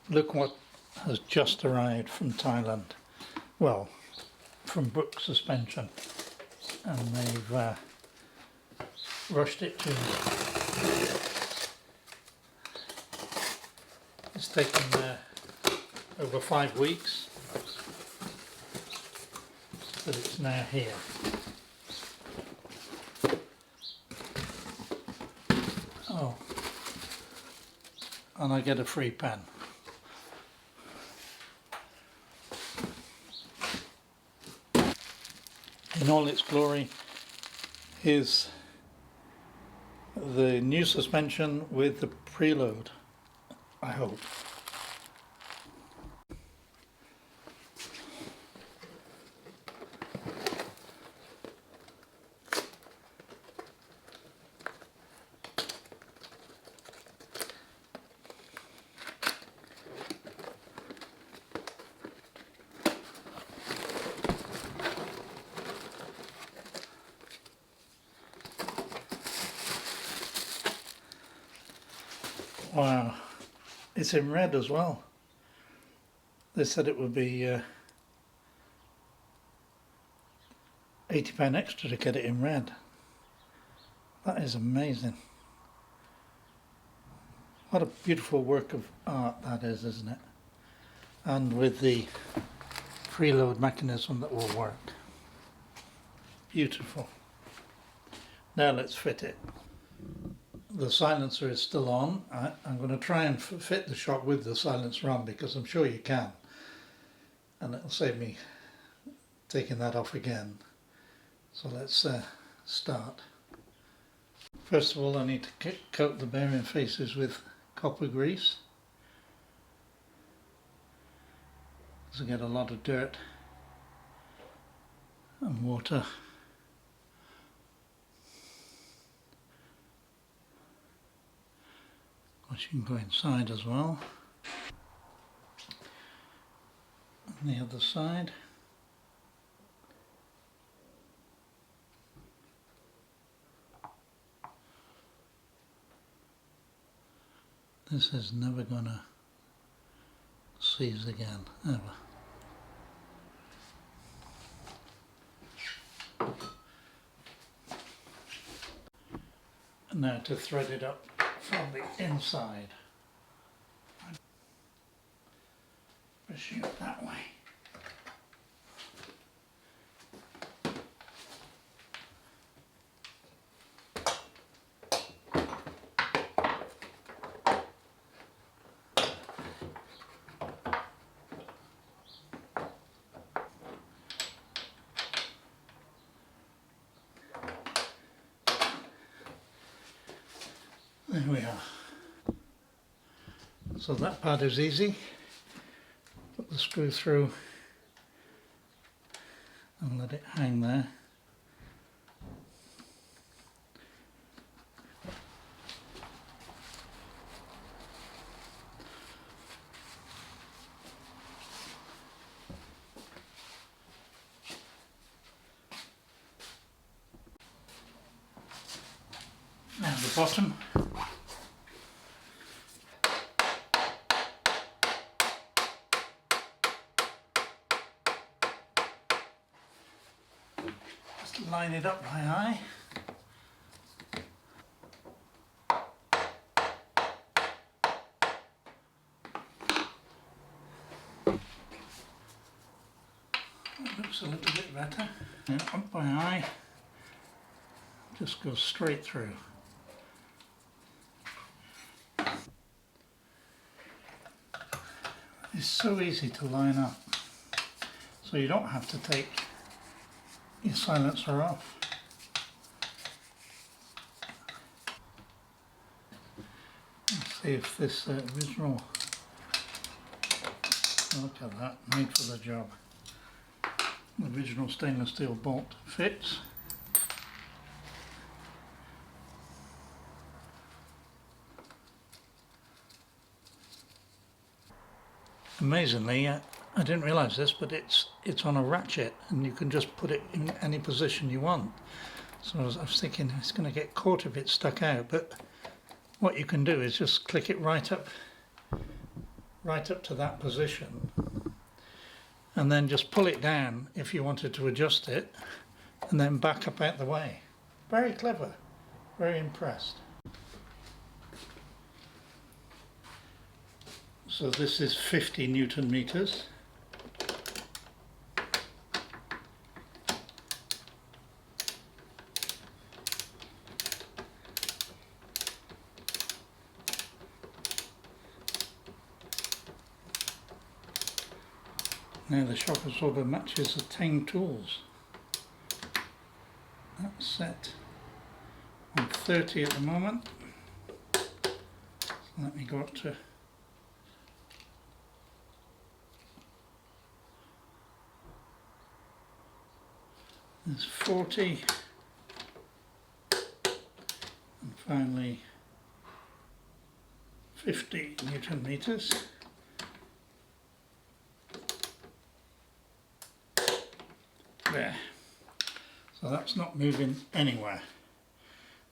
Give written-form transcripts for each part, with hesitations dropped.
Look what has just arrived from Thailand. Well, from Brook Suspension, and they've rushed it to me. It's taken over 5 weeks, but it's now here. Oh, and I get a free pen. In all its glory, here's the new suspension with the preload, I hope. Wow, it's in red as well. They said it would be £80 extra to get it in red. That is amazing. What a beautiful work of art that is, isn't it? And with the preload mechanism that will work. Beautiful. Now let's fit it. The silencer is still on. I'm going to try and fit the shock with the silencer on, because I'm sure you can, and it'll save me taking that off again. So let's start. First of all, I need to coat the bearing faces with copper grease, because I get a lot of dirt and water. Which you can go inside as well. And the other side. This is never gonna seize again, ever. And now to thread it up from the inside. Pushing it that way. There we are. So that part is easy. Put the screw through and let it hang there. Now the bottom. Just line it up by eye. That looks a little bit better. Now up by eye, just go straight through. It's so easy to line up, so you don't have to take your silencer off. Let's see if this original, look at that, made for the job. The original stainless steel bolt fits. Amazingly, I didn't realise this, but it's on a ratchet, and you can just put it in any position you want. So I was thinking it's going to get caught if it's stuck out, but what you can do is just click it right up right up to that position, and then just pull it down if you wanted to adjust it, and then back up out the way. Very clever, very impressed. So this is 50 Newton meters. Now the shock absorber matches the Tang tools. That's set on 30 at the moment. So let me go up to there's 40, and finally 50 Newton meters. There. So that's not moving anywhere.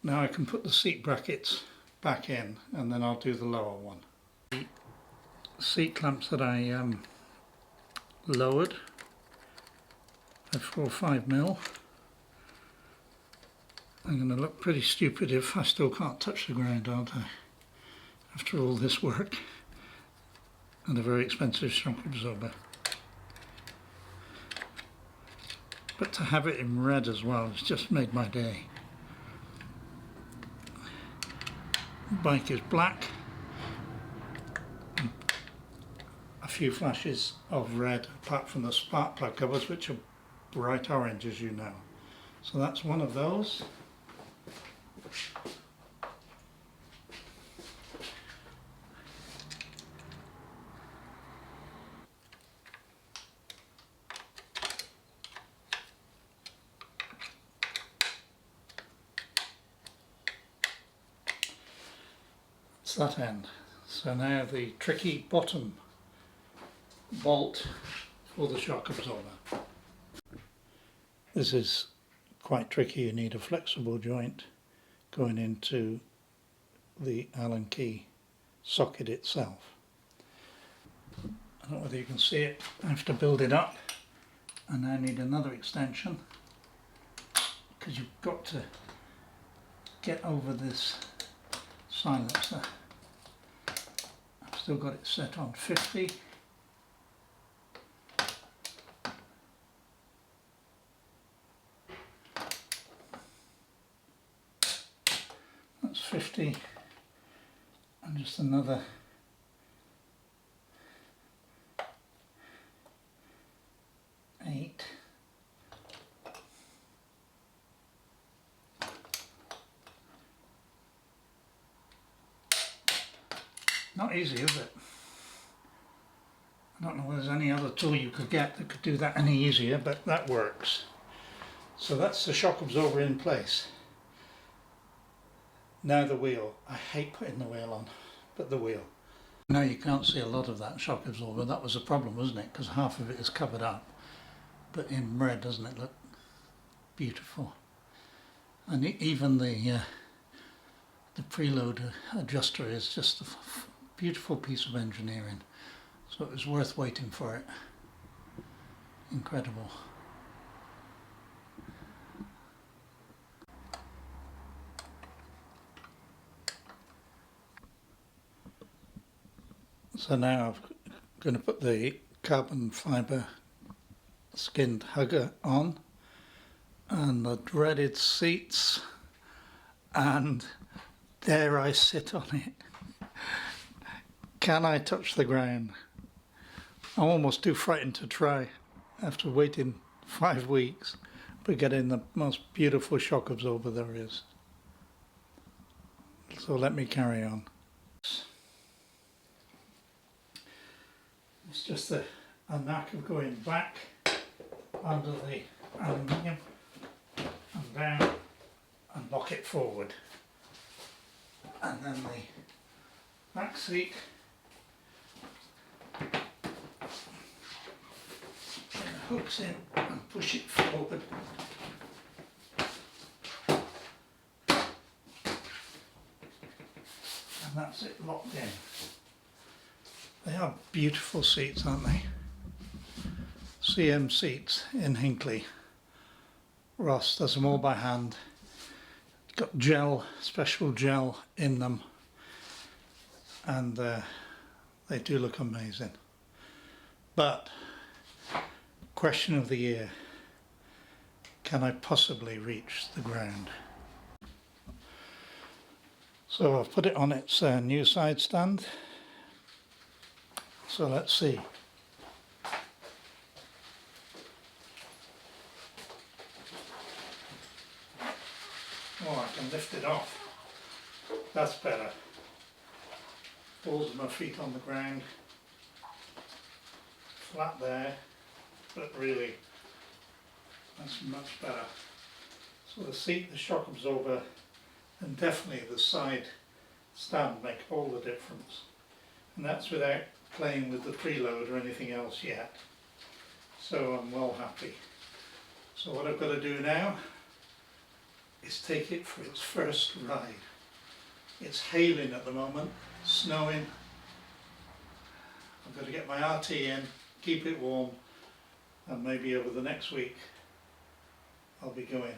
Now I can put the seat brackets back in, and then I'll do the lower one. The seat clamps that I lowered at 4 or 5 mil. I'm going to look pretty stupid if I still can't touch the ground, aren't I? After all this work and a very expensive shock absorber. But to have it in red as well has just made my day. The bike is black. A few flashes of red apart from the spark plug covers, which are bright orange, as you know. So that's one of those. It's that end. So now the tricky bottom bolt for the shock absorber. This is quite tricky. You need a flexible joint going into the Allen key socket itself. I don't know whether you can see it. I have to build it up, and I need another extension because you've got to get over this silencer. I've still got it set on 50. That's 50, and just another 8. Not easy, is it? I don't know if there's any other tool you could get that could do that any easier, but that works. So that's the shock absorber in place. Now the wheel. I hate putting the wheel on, but the wheel. Now you can't see a lot of that shock absorber. That was a problem, wasn't it? Because half of it is covered up. But in red, doesn't it look beautiful? And even the preload adjuster is just a beautiful piece of engineering. So it was worth waiting for it. Incredible. So now I'm going to put the carbon fibre skinned hugger on, and the dreaded seats, and dare I sit on it? Can I touch the ground? I'm almost too frightened to try after waiting 5 weeks but getting the most beautiful shock absorber there is. So let me carry on. It's just a knack of going back under the aluminium and down and lock it forward, and then the back seat hooks in and push it forward, and that's it locked in. They are beautiful seats, aren't they? CM seats in Hinckley. Ross does them all by hand. Got gel, special gel in them, and they do look amazing. But question of the year, can I possibly reach the ground? So I've put it on its new side stand. So let's see. Oh, I can lift it off. That's better. Holds my feet on the ground. Flat there, but really that's much better. So the seat, the shock absorber, and definitely the side stand make all the difference. And that's without playing with the preload or anything else yet. So I'm well happy. So what I've got to do now is take it for its first ride. It's hailing at the moment, snowing. I've got to get my RT in, keep it warm, and maybe over the next week I'll be going out.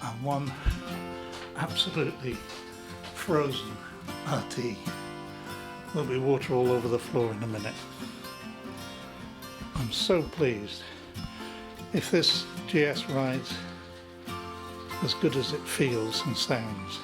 And one absolutely frozen RT. There'll be water all over the floor in a minute. I'm so pleased. If this GS rides as good as it feels and sounds,